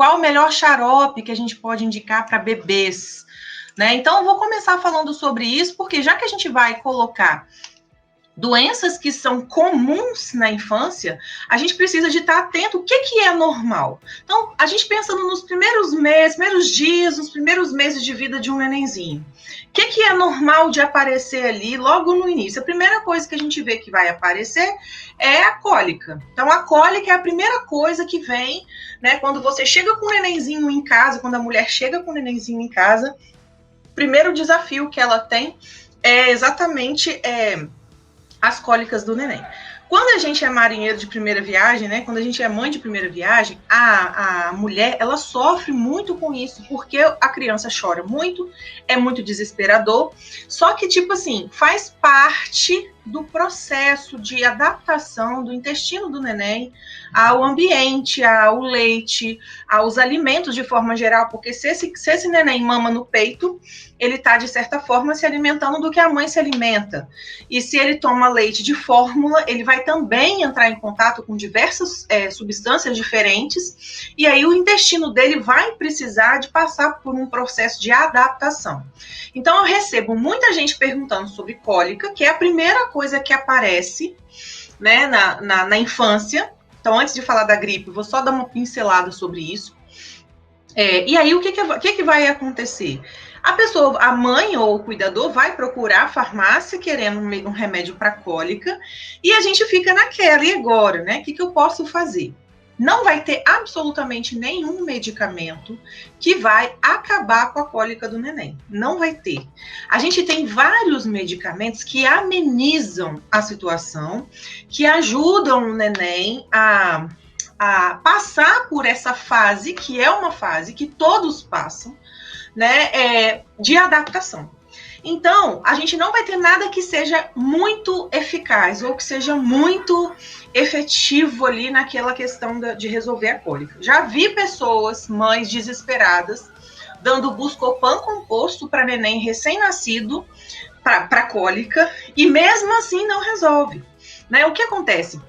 qual o melhor xarope que a gente pode indicar para bebês, né? Então, eu vou começar falando sobre isso, porque já que a gente vai colocar doenças que são comuns na infância, a gente precisa de estar atento o que é normal. Então, a gente pensando nos primeiros meses, primeiros dias, nos primeiros meses de vida de um nenenzinho. O que é normal de aparecer ali logo no início? A primeira coisa que a gente vê que vai aparecer é a cólica. Então, a cólica é a primeira coisa que vem, né? Quando você chega com o nenenzinho em casa, quando a mulher chega com o nenenzinho em casa, o primeiro desafio que ela tem é exatamente as cólicas do neném. Quando a gente é marinheiro de primeira viagem, né? Quando a gente é mãe de primeira viagem, a mulher, ela sofre muito com isso, porque a criança chora muito, é muito desesperador. Só que, tipo assim, faz parte do processo de adaptação do intestino do neném ao ambiente, ao leite, aos alimentos de forma geral, porque se esse neném mama no peito, ele está, de certa forma, se alimentando do que a mãe se alimenta. E se ele toma leite de fórmula, ele vai também entrar em contato com diversas substâncias diferentes, e aí o intestino dele vai precisar de passar por um processo de adaptação. Então, eu recebo muita gente perguntando sobre cólica, que é a primeira coisa que aparece, né, na infância. Então, antes de falar da gripe, vou só dar uma pincelada sobre isso. E aí, o que vai acontecer? A pessoa, a mãe ou o cuidador vai procurar a farmácia querendo um remédio para cólica e a gente fica naquela, e agora, né? O que eu posso fazer? Não vai ter absolutamente nenhum medicamento que vai acabar com a cólica do neném. Não vai ter. A gente tem vários medicamentos que amenizam a situação, que ajudam o neném a passar por essa fase, que é uma fase que todos passam, né, de adaptação. Então, a gente não vai ter nada que seja muito eficaz ou que seja muito efetivo ali naquela questão de resolver a cólica. Já vi pessoas, mães desesperadas, dando Buscopan composto para neném recém-nascido, para cólica, e mesmo assim não resolve. Né? O que acontece?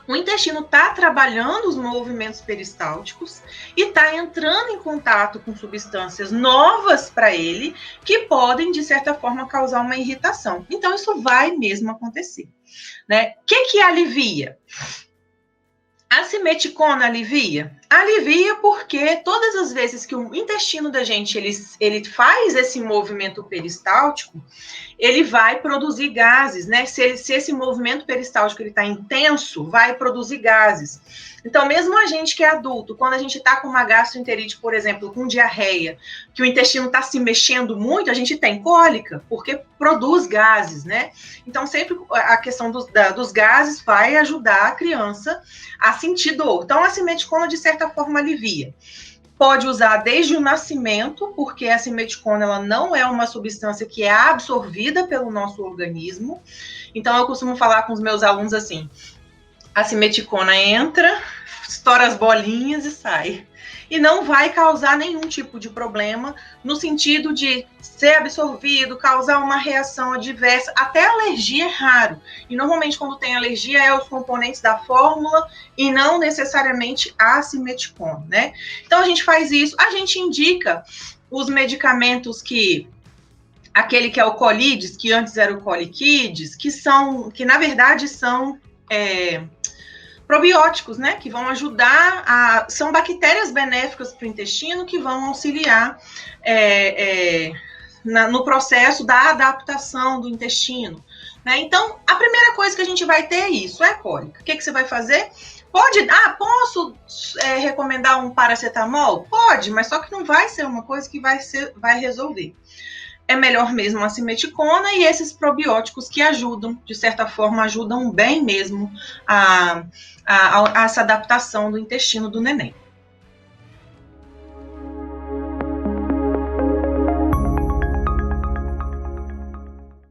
O intestino está trabalhando os movimentos peristálticos e está entrando em contato com substâncias novas para ele que podem, de certa forma, causar uma irritação. Então, isso vai mesmo acontecer. Né? O que alivia? A simeticona alivia? Alivia porque todas as vezes que o intestino da gente ele faz esse movimento peristáltico, ele vai produzir gases, né? Se esse movimento peristáltico está intenso, vai produzir gases. Então, mesmo a gente que é adulto, quando a gente está com uma gastroenterite, por exemplo, com diarreia, que o intestino está se mexendo muito, a gente tem cólica, porque produz gases, né? Então, sempre a questão dos gases vai ajudar a criança a sentir dor. Então, a simeticona, de certa forma, alivia. Pode usar desde o nascimento, porque a simeticona ela não é uma substância que é absorvida pelo nosso organismo. Então, eu costumo falar com os meus alunos assim, a simeticona entra, estoura as bolinhas e sai. E não vai causar nenhum tipo de problema, no sentido de ser absorvido, causar uma reação adversa, até alergia é raro. E normalmente quando tem alergia é os componentes da fórmula e não necessariamente a simeticona, né? Então a gente faz isso, a gente indica os medicamentos aquele que é o Colides, que antes era o Coliquides, que na verdade são probióticos, né, que vão ajudar são bactérias benéficas para o intestino que vão auxiliar no processo da adaptação do intestino. Né? Então, a primeira coisa que a gente vai ter é isso, é cólica. O que você vai fazer? Posso recomendar um paracetamol? Pode, mas só que não vai ser uma coisa que vai resolver. É melhor mesmo a simeticona e esses probióticos que ajudam, de certa forma, ajudam bem mesmo a essa adaptação do intestino do neném.